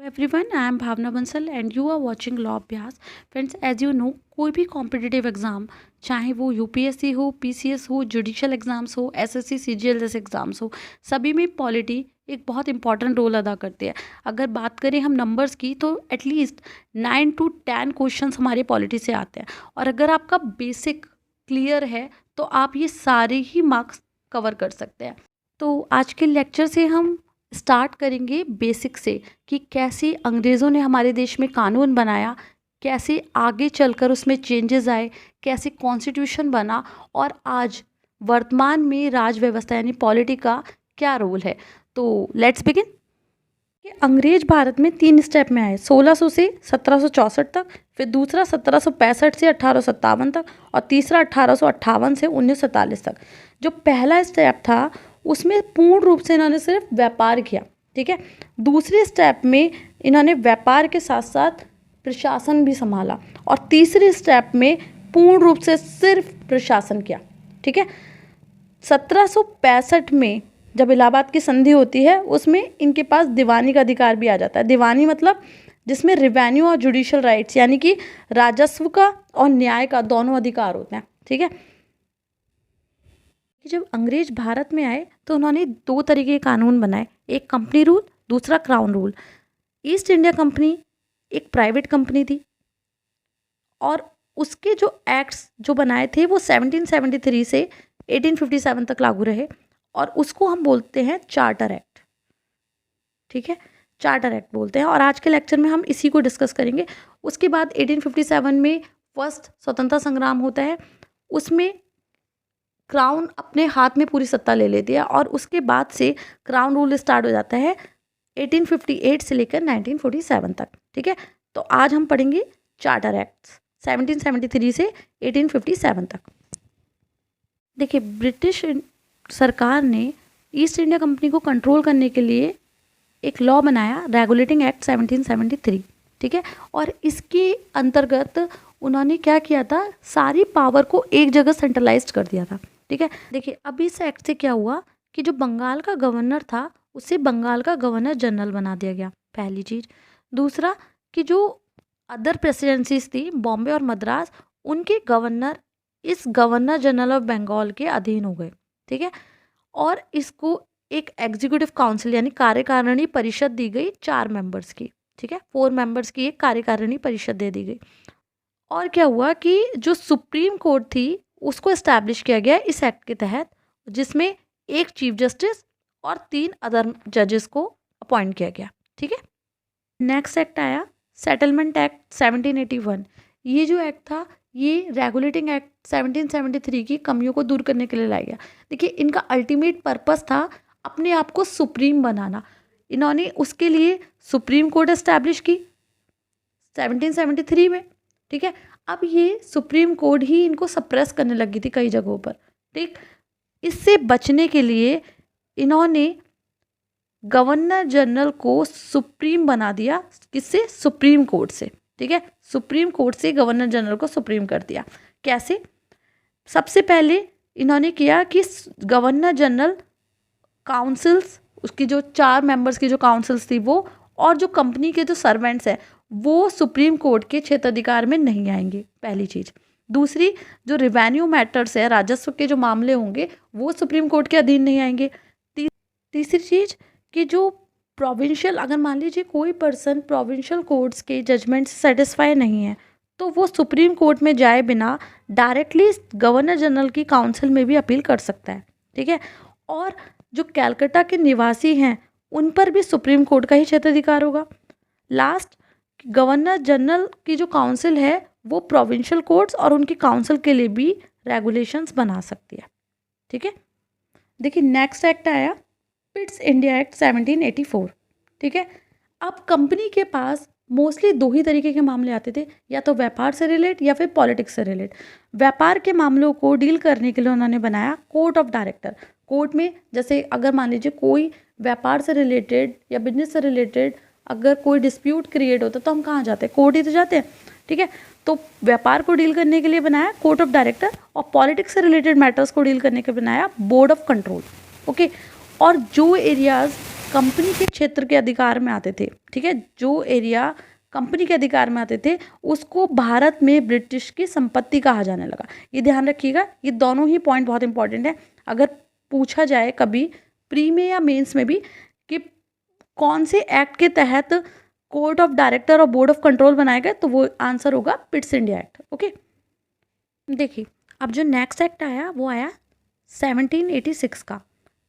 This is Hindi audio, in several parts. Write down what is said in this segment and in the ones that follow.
Everyone, I am Bhavna Bansal and you are watching law Abhyas. Friends, as you know, कोई भी कॉम्पिटिटिव एग्जाम, चाहे वो यूपीएससी हो, पीसीएस हो, जुडिशियल एग्जाम्स हो, एसएससी सीजीएल जैसे एग्जाम्स हो, सभी में पॉलिटी एक बहुत इंपॉर्टेंट रोल अदा करते हैं। अगर बात करें हम नंबर्स की, तो एटलीस्ट 9 to 10 क्वेश्चंस हमारे पॉलिटी से आते हैं। और अगर आपका बेसिक क्लियर है तो आप ये सारे ही मार्क्स कवर कर सकते हैं। तो आज के लेक्चर से हम स्टार्ट करेंगे बेसिक से कि कैसे अंग्रेज़ों ने हमारे देश में कानून बनाया, कैसे आगे चलकर उसमें चेंजेस आए, कैसे कॉन्स्टिट्यूशन बना और आज वर्तमान में राज व्यवस्था यानी पॉलिटी का क्या रोल है। तो लेट्स बिगिन। अंग्रेज भारत में 3 स्टेप में आए, 1600 से 1764 तक, फिर दूसरा 1765 से 1857 तक और तीसरा 1858 से 1947 तक। जो पहला स्टेप था उसमें पूर्ण रूप से इन्होंने सिर्फ व्यापार किया, ठीक है। दूसरे स्टेप में इन्होंने व्यापार के साथ साथ प्रशासन भी संभाला और तीसरे स्टेप में पूर्ण रूप से सिर्फ प्रशासन किया, ठीक है। 1765 में जब इलाहाबाद की संधि होती है उसमें इनके पास दीवानी का अधिकार भी आ जाता है। दीवानी मतलब जिसमें रिवेन्यू और जुडिशियल राइट्स यानी कि राजस्व का और न्याय का दोनों अधिकार होते हैं, ठीक है। जब अंग्रेज भारत में आए तो उन्होंने 2 तरीके के कानून बनाए, एक कंपनी रूल, दूसरा crown rule. East India company एक प्राइवेट कंपनी थी और उसके जो एक्ट्स जो बनाए थे वो 1773 से 1857 तक लागू रहे और उसको हम बोलते हैं चार्टर एक्ट, ठीक है। चार्टर एक्ट बोलते हैं और आज के लेक्चर में हम इसी को डिस्कस करेंगे। उसके बाद 1857 में फर्स्ट स्वतंत्रता संग्राम होता है, उसमें क्राउन अपने हाथ में पूरी सत्ता ले लेती है और उसके बाद से क्राउन रूल स्टार्ट हो जाता है 1858 से लेकर 1947 तक, ठीक है। तो आज हम पढ़ेंगे चार्टर एक्ट्स 1773 से 1857 तक। देखिए, ब्रिटिश सरकार ने ईस्ट इंडिया कंपनी को कंट्रोल करने के लिए एक लॉ बनाया, रेगुलेटिंग एक्ट 1773, ठीक है। और इसके अंतर्गत उन्होंने क्या किया था, सारी पावर को एक जगह सेंट्रलाइज्ड कर दिया था, ठीक है। देखिए, अब इस एक्ट से क्या हुआ कि जो बंगाल का गवर्नर था उसे बंगाल का गवर्नर जनरल बना दिया गया, पहली चीज़। दूसरा कि जो अदर प्रेसिडेंसीज थी, बॉम्बे और मद्रास, उनके गवर्नर इस गवर्नर जनरल ऑफ बंगाल के अधीन हो गए, ठीक है। और इसको एक एग्जीक्यूटिव काउंसिल यानी कार्यकारिणी परिषद दी गई 4 मेंबर्स की, ठीक है। 4 मेंबर्स की एक कार्यकारिणी परिषद दे दी गई। और क्या हुआ कि जो सुप्रीम कोर्ट थी उसको इस्टेब्लिश किया गया इस एक्ट के तहत, जिसमें एक चीफ जस्टिस और 3 अदर जजेस को अपॉइंट किया गया, ठीक है। नेक्स्ट एक्ट आया सेटलमेंट एक्ट 1781। ये जो एक्ट था ये रेगुलेटिंग एक्ट 1773 की कमियों को दूर करने के लिए लाया गया। देखिए, इनका अल्टीमेट पर्पस था अपने आप को सुप्रीम बनाना। इन्होंने उसके लिए सुप्रीम कोर्ट एस्टैब्लिश की 1773 में, ठीक है। अब ये सुप्रीम कोर्ट ही इनको सप्रेस करने लगी थी कई जगहों पर, ठीक। इससे बचने के लिए इन्होंने गवर्नर जनरल को सुप्रीम बना दिया, किससे, सुप्रीम कोर्ट से, ठीक है। सुप्रीम कोर्ट से गवर्नर जनरल को सुप्रीम कर दिया। कैसे? सबसे पहले इन्होंने किया कि गवर्नर जनरल काउंसिल्स, उसकी जो 4 मेंबर्स की जो काउंसिल्स थी वो, और जो कंपनी के जो सर्वेंट्स हैं वो सुप्रीम कोर्ट के क्षेत्राधिकार में नहीं आएंगे, पहली चीज़। दूसरी, जो रिवेन्यू मैटर्स है, राजस्व के जो मामले होंगे वो सुप्रीम कोर्ट के अधीन नहीं आएंगे। तीसरी चीज़ कि जो प्रोविंशियल, अगर मान लीजिए कोई पर्सन प्रोविंशियल कोर्ट्स के जजमेंट से सेटिस्फाई नहीं है तो वो सुप्रीम कोर्ट में जाए बिना डायरेक्टली गवर्नर जनरल की काउंसिल में भी अपील कर सकता है, ठीक है। और जो कैलकाटा के निवासी हैं उन पर भी सुप्रीम कोर्ट का ही क्षेत्राधिकार होगा। लास्ट, गवर्नर जनरल की जो काउंसिल है वो प्रोविंशियल कोर्ट्स और उनकी काउंसिल के लिए भी रेगुलेशंस बना सकती है, ठीक है। देखिए, नेक्स्ट एक्ट आया पिट्स इंडिया एक्ट 1784, ठीक है। अब कंपनी के पास मोस्टली 2 ही तरीके के मामले आते थे, या तो व्यापार से रिलेट या फिर पॉलिटिक्स से रिलेट। व्यापार के मामलों को डील करने के लिए उन्होंने बनाया कोर्ट ऑफ डायरेक्टर। कोर्ट में जैसे अगर मान लीजिए कोई व्यापार से रिलेटेड या बिजनेस से रिलेटेड अगर कोई डिस्प्यूट क्रिएट होता तो हम कहाँ जाते हैं, कोर्ट ही तो जाते हैं, ठीक है। तो व्यापार को डील करने के लिए बनाया कोर्ट ऑफ डायरेक्टर और पॉलिटिक्स से रिलेटेड मैटर्स को डील करने के लिए बनाया बोर्ड ऑफ कंट्रोल, ओके। और जो एरियाज कंपनी के क्षेत्र के अधिकार में आते थे, ठीक है, जो एरिया कंपनी के अधिकार में आते थे उसको भारत में ब्रिटिश की संपत्ति कहा जाने लगा। ये ध्यान रखिएगा, ये दोनों ही पॉइंट बहुत इंपॉर्टेंट है। अगर पूछा जाए कभी प्री में या मेंस में भी कि कौन से एक्ट के तहत कोर्ट ऑफ डायरेक्टर और बोर्ड ऑफ कंट्रोल बनाए गए, तो वो आंसर होगा पिट्स इंडिया एक्ट। ओके, देखिए अब जो नेक्स्ट एक्ट आया वो आया 1786 का।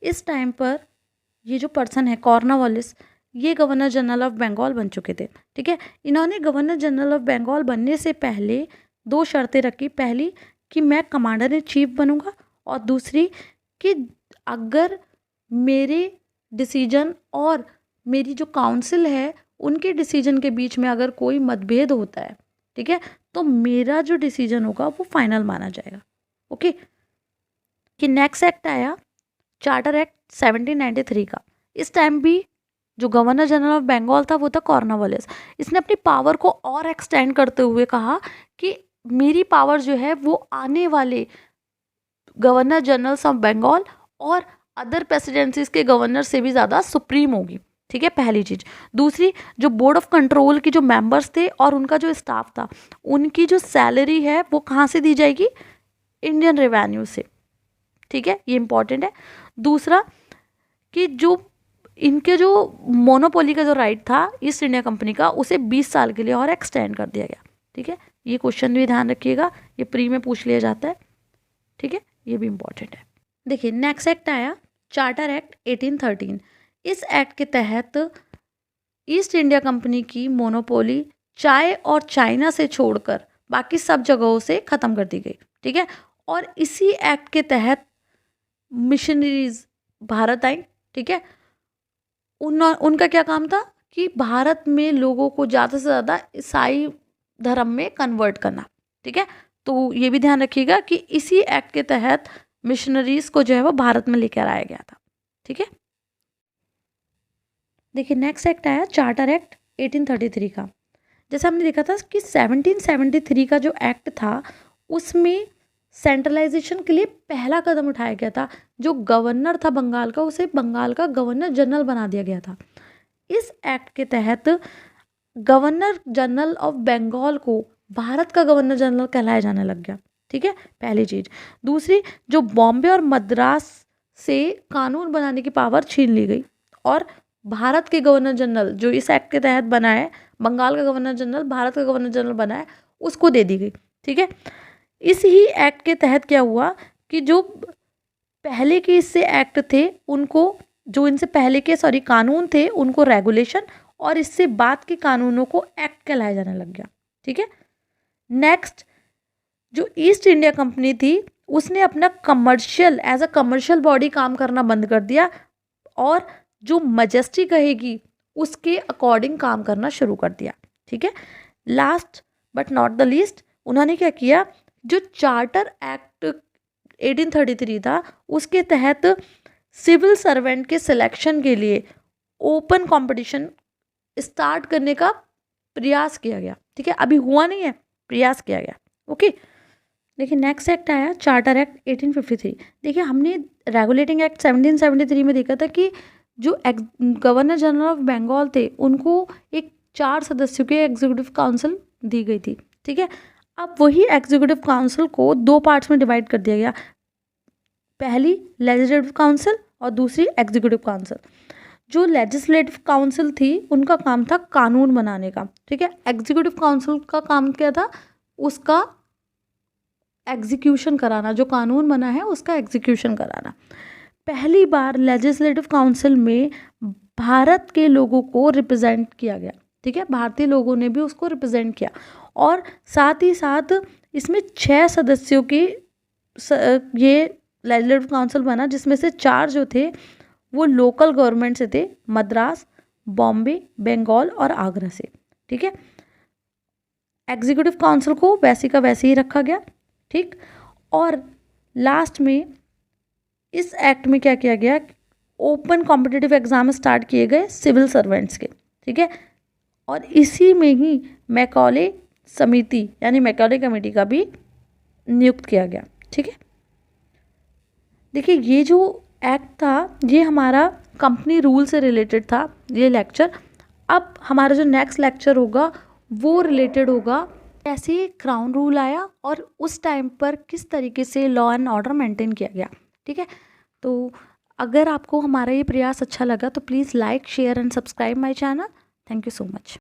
इस टाइम पर ये जो पर्सन है कॉर्नवालिस, ये गवर्नर जनरल ऑफ बंगाल बन चुके थे, ठीक है। इन्होंने गवर्नर जनरल ऑफ बंगाल बनने से पहले दो शर्तें रखी। पहली कि मैं कमांडर इन चीफ बनूंगा, और दूसरी कि अगर मेरे डिसीजन और मेरी जो काउंसिल है उनके डिसीजन के बीच में अगर कोई मतभेद होता है, ठीक है, तो मेरा जो डिसीजन होगा वो फाइनल माना जाएगा। ओके, कि नेक्स्ट एक्ट आया चार्टर एक्ट 1793 का। इस टाइम भी जो गवर्नर जनरल ऑफ बंगाल था वो था कॉर्नवालिस। इसने अपनी पावर को और एक्सटेंड करते हुए कहा कि मेरी पावर जो है वो आने वाले गवर्नर जनरल्स ऑफ बंगाल और अदर प्रेसिडेंसीज के गवर्नर से भी ज़्यादा सुप्रीम होगी, ठीक है, पहली चीज़। दूसरी, जो बोर्ड ऑफ कंट्रोल की जो मेंबर्स थे और उनका जो स्टाफ था, उनकी जो सैलरी है वो कहाँ से दी जाएगी? इंडियन रेवेन्यू से, ठीक है, ये इंपॉर्टेंट है। दूसरा कि जो इनके जो मोनोपोली का जो राइट था ईस्ट इंडिया कंपनी का, उसे 20 साल के लिए और एक्सटेंड कर दिया गया, ठीक है। ये क्वेश्चन भी ध्यान रखिएगा, ये प्री में पूछ लिया जाता है, ठीक है, ये भी इंपॉर्टेंट है। देखिए नेक्स्ट एक्ट आया चार्टर एक्ट 1813। इस एक्ट के तहत ईस्ट इंडिया कंपनी की मोनोपोली चाय और चाइना से छोड़कर बाकी सब जगहों से ख़त्म कर दी गई, ठीक है। और इसी एक्ट के तहत मिशनरीज भारत आई, ठीक है। उनका क्या काम था कि भारत में लोगों को ज़्यादा से ज़्यादा ईसाई धर्म में कन्वर्ट करना, ठीक है। तो ये भी ध्यान रखिएगा कि इसी एक्ट के तहत मिशनरीज को जो है वो भारत में लेकर आया गया था, ठीक है। देखिए नेक्स्ट एक्ट आया चार्टर एक्ट 1833 का। जैसे हमने देखा था कि 1773 का जो एक्ट था उसमें सेंट्रलाइजेशन के लिए पहला कदम उठाया गया था। जो गवर्नर था बंगाल का, उसे बंगाल का गवर्नर जनरल बना दिया गया था। इस एक्ट के तहत गवर्नर जनरल ऑफ बंगाल को भारत का गवर्नर जनरल कहलाया जाने लग गया, ठीक है, पहली चीज़। दूसरी, जो बॉम्बे और मद्रास से कानून बनाने की पावर छीन ली गई और भारत के गवर्नर जनरल जो इस एक्ट के तहत बना है, बंगाल का गवर्नर जनरल भारत का गवर्नर जनरल बना है, उसको दे दी गई, ठीक है। इस ही एक्ट के तहत क्या हुआ कि जो पहले के इससे एक्ट थे उनको, जो इनसे पहले के कानून थे उनको रेगुलेशन, और इससे बाद के कानूनों को एक्ट कहलाया जाने लग गया, ठीक है। नेक्स्ट, जो ईस्ट इंडिया कंपनी थी उसने अपना commercial as a commercial body काम करना बंद कर दिया और जो मजेस्टी कहेगी उसके अकॉर्डिंग काम करना शुरू कर दिया, ठीक है। Last but not the least, उन्होंने क्या किया, जो चार्टर एक्ट 1833 था उसके तहत सिविल सर्वेंट के सिलेक्शन के लिए ओपन कंपटीशन स्टार्ट करने का प्रयास किया गया, ठीक है। अभी हुआ नहीं है, प्रयास किया गया, ओके। देखिए नेक्स्ट एक्ट आया चार्टर एक्ट 1853। देखिए हमने रेगुलेटिंग एक्ट 1773 में देखा था कि जो गवर्नर जनरल ऑफ बंगाल थे उनको एक 4 सदस्यों के एग्जीक्यूटिव काउंसिल दी गई थी, ठीक है। अब वही एग्जीक्यूटिव काउंसिल को 2 पार्ट्स में डिवाइड कर दिया गया, पहली लेजिस्लेटिव काउंसिल और दूसरी एग्जीक्यूटिव काउंसिल। जो लेजिस्लेटिव काउंसिल थी उनका काम था कानून बनाने का, ठीक है। एग्जीक्यूटिव काउंसिल का काम क्या था, उसका एग्जीक्यूशन कराना, जो कानून बना है उसका एग्जीक्यूशन कराना। पहली बार लेजिस्लेटिव काउंसिल में भारत के लोगों को रिप्रेजेंट किया गया, ठीक है, भारतीय लोगों ने भी उसको रिप्रेजेंट किया। और साथ ही साथ इसमें 6 सदस्यों की ये लेजिस्लेटिव काउंसिल बना, जिसमें से 4 जो थे वो लोकल गवर्नमेंट से थे, मद्रास, बॉम्बे, बंगाल और आगरा से, ठीक है। एग्जीक्यूटिव काउंसिल को वैसे का वैसे ही रखा गया, ठीक। और लास्ट में इस एक्ट में क्या किया गया, ओपन कॉम्पिटिटिव एग्जाम स्टार्ट किए गए सिविल सर्वेंट्स के, ठीक है। और इसी में ही मैकॉले समिति यानी मैकॉले कमेटी का भी नियुक्त किया गया, ठीक है। देखिए ये जो एक्ट था ये हमारा कंपनी रूल से रिलेटेड था ये लेक्चर। अब हमारा जो नेक्स्ट लेक्चर होगा वो रिलेटेड होगा कैसे क्राउन रूल आया और उस टाइम पर किस तरीके से लॉ एंड ऑर्डर मेंटेन किया गया। ठीक है, तो अगर आपको हमारा ये प्रयास अच्छा लगा तो please like share and subscribe my channel. Thank you so much.